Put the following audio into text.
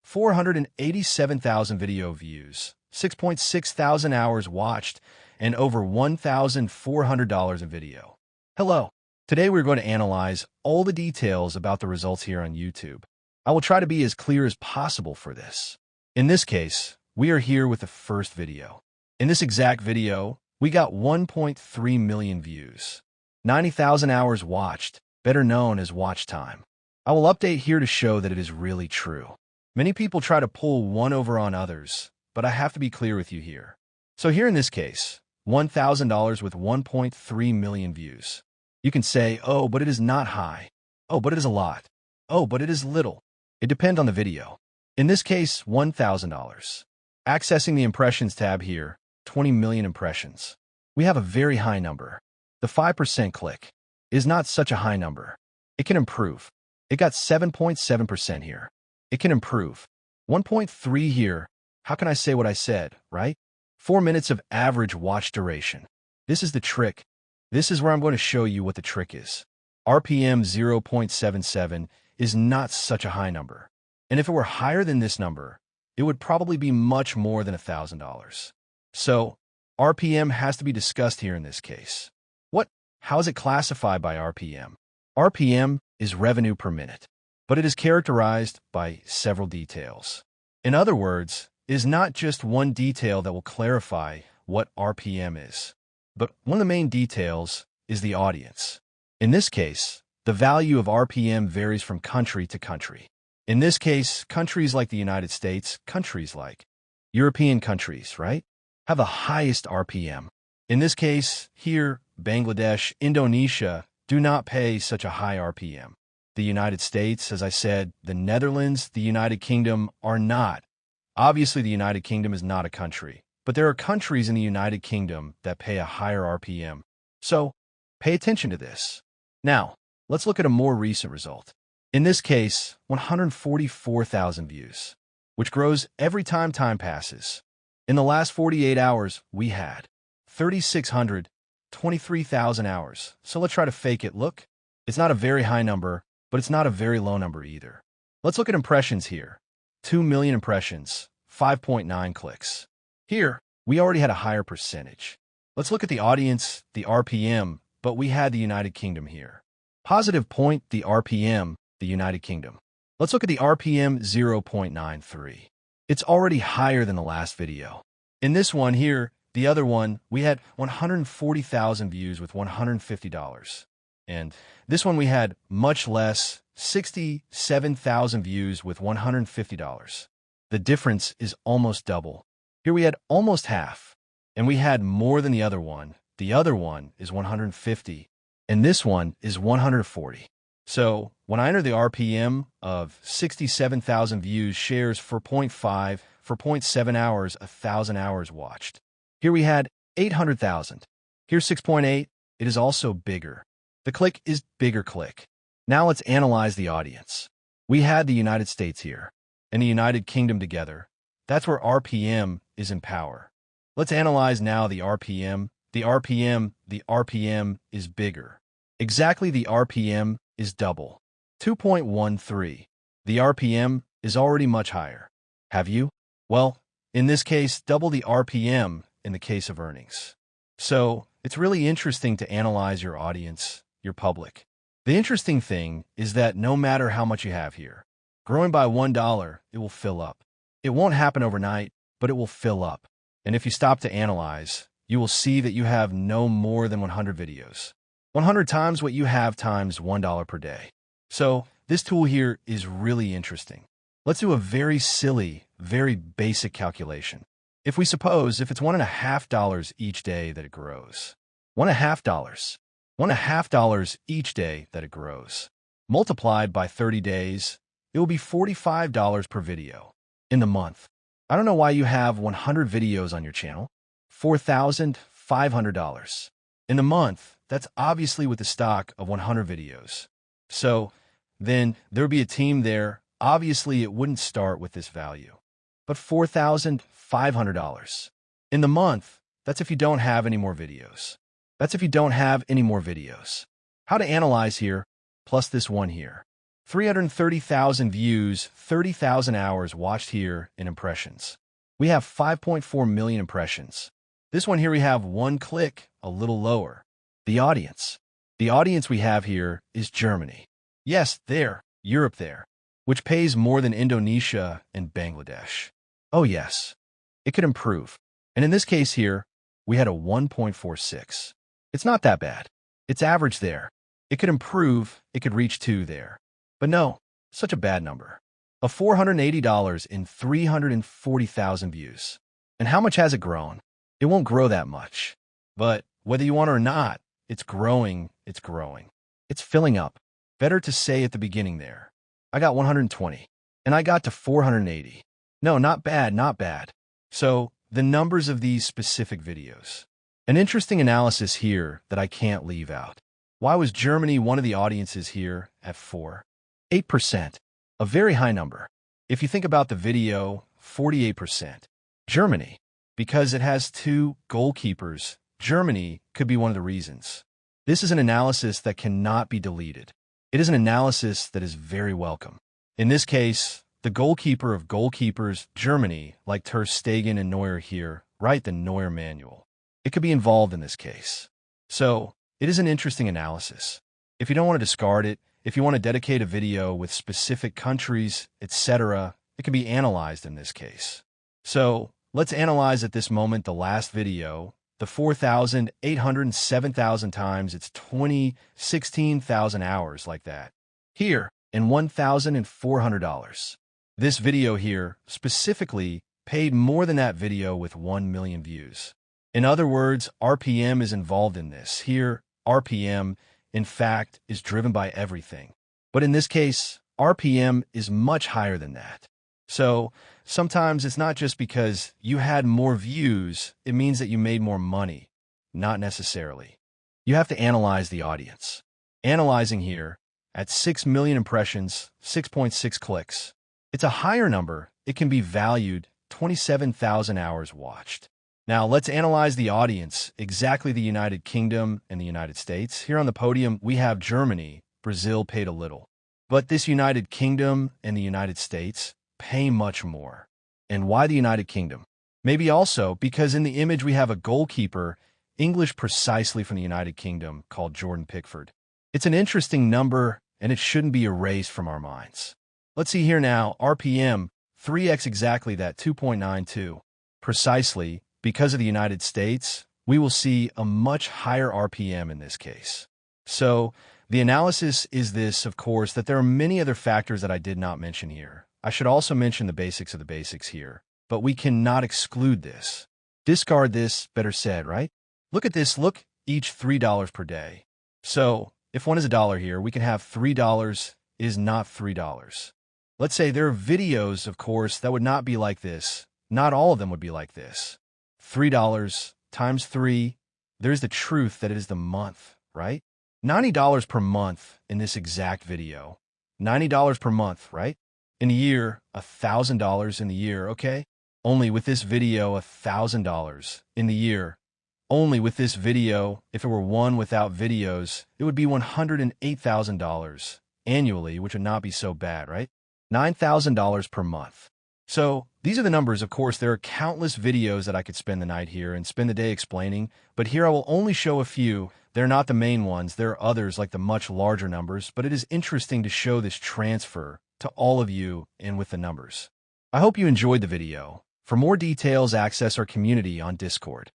487,000 video views, 6.6 thousand hours watched, and over $1,400 in video. Hello. Today we're going to analyze all the details about the results here on YouTube. I will try to be as clear as possible for this. In this case, we are here with the first video. In this exact video, we got 1.3 million views, 90,000 hours watched, better known as watch time. I will update here to show that it is really true. Many people try to pull one over on others, but I have to be clear with you here. So here in this case, $1,000 with 1.3 million views. You can say, oh, but it is not high. Oh, but it is a lot. Oh, but it is little. It depends on the video. In this case, $1,000. Accessing the impressions tab here, 20 million impressions. We have a very high number. The 5% click is not such a high number. It can improve. It got 7.7% here. It can improve. 1.3 here. How can I say what I said, right? 4 minutes of average watch duration. This is the trick. This is where I'm going to show you what the trick is. RPM 0.77 is not such a high number. And if it were higher than this number, it would probably be much more than $1,000. So, RPM has to be discussed here in this case. How is it classified by RPM? RPM is revenue per minute, but it is characterized by several details. In other words, it is not just one detail that will clarify what RPM is, but one of the main details is the audience. In this case, the value of RPM varies from country to country. In this case, countries like the United States, countries like European countries, right, have the highest RPM. In this case, here, Bangladesh, Indonesia do not pay such a high RPM. The United States, as I said, the Netherlands, the United Kingdom are not. Obviously, the United Kingdom is not a country, but there are countries in the United Kingdom that pay a higher RPM. So, pay attention to this. Now, let's look at a more recent result. In this case, 144,000 views, which grows every time passes. In the last 48 hours, we had 3,600, 23,000 hours. So let's try to fake it. Look, it's not a very high number, but it's not a very low number either. Let's look at impressions here. 2 million impressions, 5.9 clicks. Here, we already had a higher percentage. Let's look at the audience, the RPM, but we had the United Kingdom here. Positive point, the RPM, the United Kingdom. Let's look at the RPM 0.93. It's already higher than the last video. In this one here, the other one, we had 140,000 views with $150. And this one we had much less, 67,000 views with $150. The difference is almost double. Here we had almost half, and we had more than the other one. The other one is 150, and this one is 140. So when I enter the RPM of 67,000 views shares for 0.5, for 0.7 hours, 1,000 hours watched. Here we had 800,000. Here's 6.8. It is also bigger. The click is bigger click. Now let's analyze the audience. We had the United States here and the United Kingdom together. That's where RPM is in power. Let's analyze now the RPM. The RPM is bigger. Exactly, the RPM is double. 2.13. The RPM is already much higher. Have you? Well, in this case, double the RPM in the case of earnings. So, it's really interesting to analyze your audience, your public. The interesting thing is that no matter how much you have here, growing by $1, it will fill up. It won't happen overnight, but it will fill up. And if you stop to analyze, you will see that you have no more than 100 videos. 100 times what you have times $1 per day. So, this tool here is really interesting. Let's do a very silly, very basic calculation. If we suppose if it's $1.50 each day that it grows, $1.50 each day that it grows, multiplied by 30 days, it will be $45 per video in the month. I don't know why you have 100 videos on your channel. $4,500 in the month. That's obviously with the stock of 100 videos. So then there'd be a team there. Obviously, it wouldn't start with this value. But $4,500 in the month, that's if you don't have any more videos. How to analyze here, plus this one here. 330,000 views, 30,000 hours watched here in impressions. We have 5.4 million impressions. This one here we have 1 click, a little lower. The audience. The audience we have here is Germany. Yes, there, Europe there, which pays more than Indonesia and Bangladesh. Oh yes, it could improve. And in this case here, we had a 1.46. It's not that bad. It's average there. It could improve, it could reach 2 there. But no, such a bad number. A $480 in 340,000 views. And how much has it grown? It won't grow that much. But whether you want it or not, it's growing, it's growing. It's filling up. Better to say at the beginning there. I got 120, and I got to 480. No, not bad, not bad. So, the numbers of these specific videos. An interesting analysis here that I can't leave out. Why was Germany one of the audiences here at 8%? A very high number. If you think about the video, 48%. Germany, because it has 2 goalkeepers, Germany could be one of the reasons. This is an analysis that cannot be deleted. It is an analysis that is very welcome. In this case, the goalkeeper of goalkeepers, Germany, like Ter Stegen and Neuer here, write the Neuer manual. It could be involved in this case. So, it is an interesting analysis. If you don't want to discard it, if you want to dedicate a video with specific countries, etc., it can be analyzed in this case. So, let's analyze at this moment the last video, the 4,807,000 times its 16,000 hours like that. Here, in $1,400. This video here, specifically, paid more than that video with 1 million views. In other words, RPM is involved in this. Here, RPM, in fact, is driven by everything. But in this case, RPM is much higher than that. So, sometimes it's not just because you had more views, it means that you made more money. Not necessarily. You have to analyze the audience. Analyzing here, at 6 million impressions, 6.6 clicks. It's a higher number. It can be valued 27,000 hours watched. Now, let's analyze the audience, exactly the United Kingdom and the United States. Here on the podium, we have Germany. Brazil paid a little. But this United Kingdom and the United States pay much more. And why the United Kingdom? Maybe also because in the image we have a goalkeeper, English precisely from the United Kingdom, called Jordan Pickford. It's an interesting number, and it shouldn't be erased from our minds. Let's see here now, RPM, 3x exactly that, 2.92. Precisely, because of the United States, we will see a much higher RPM in this case. So, the analysis is this, of course, that there are many other factors that I did not mention here. I should also mention the basics of the basics here, but we cannot exclude this. Discard this, better said, right? Look at this, look, each $3 per day. So, if one is $1 here, we can have $3 is not $3. Let's say there are videos, of course, that would not be like this. Not all of them would be like this. $3 times 3, there's the truth that it is the month, right? $90 per month in this exact video. $90 per month, right? In a year, $1,000 in the year, okay? Only with this video, $1,000 in the year. Only with this video, if it were one without videos, it would be $108,000 annually, which would not be so bad, right? $9,000 per month. So, these are the numbers. Of course, there are countless videos that I could spend the night here and spend the day explaining, but here I will only show a few. They're not the main ones. There are others like the much larger numbers, but it is interesting to show this transfer to all of you and with the numbers. I hope you enjoyed the video. For more details, access our community on Discord.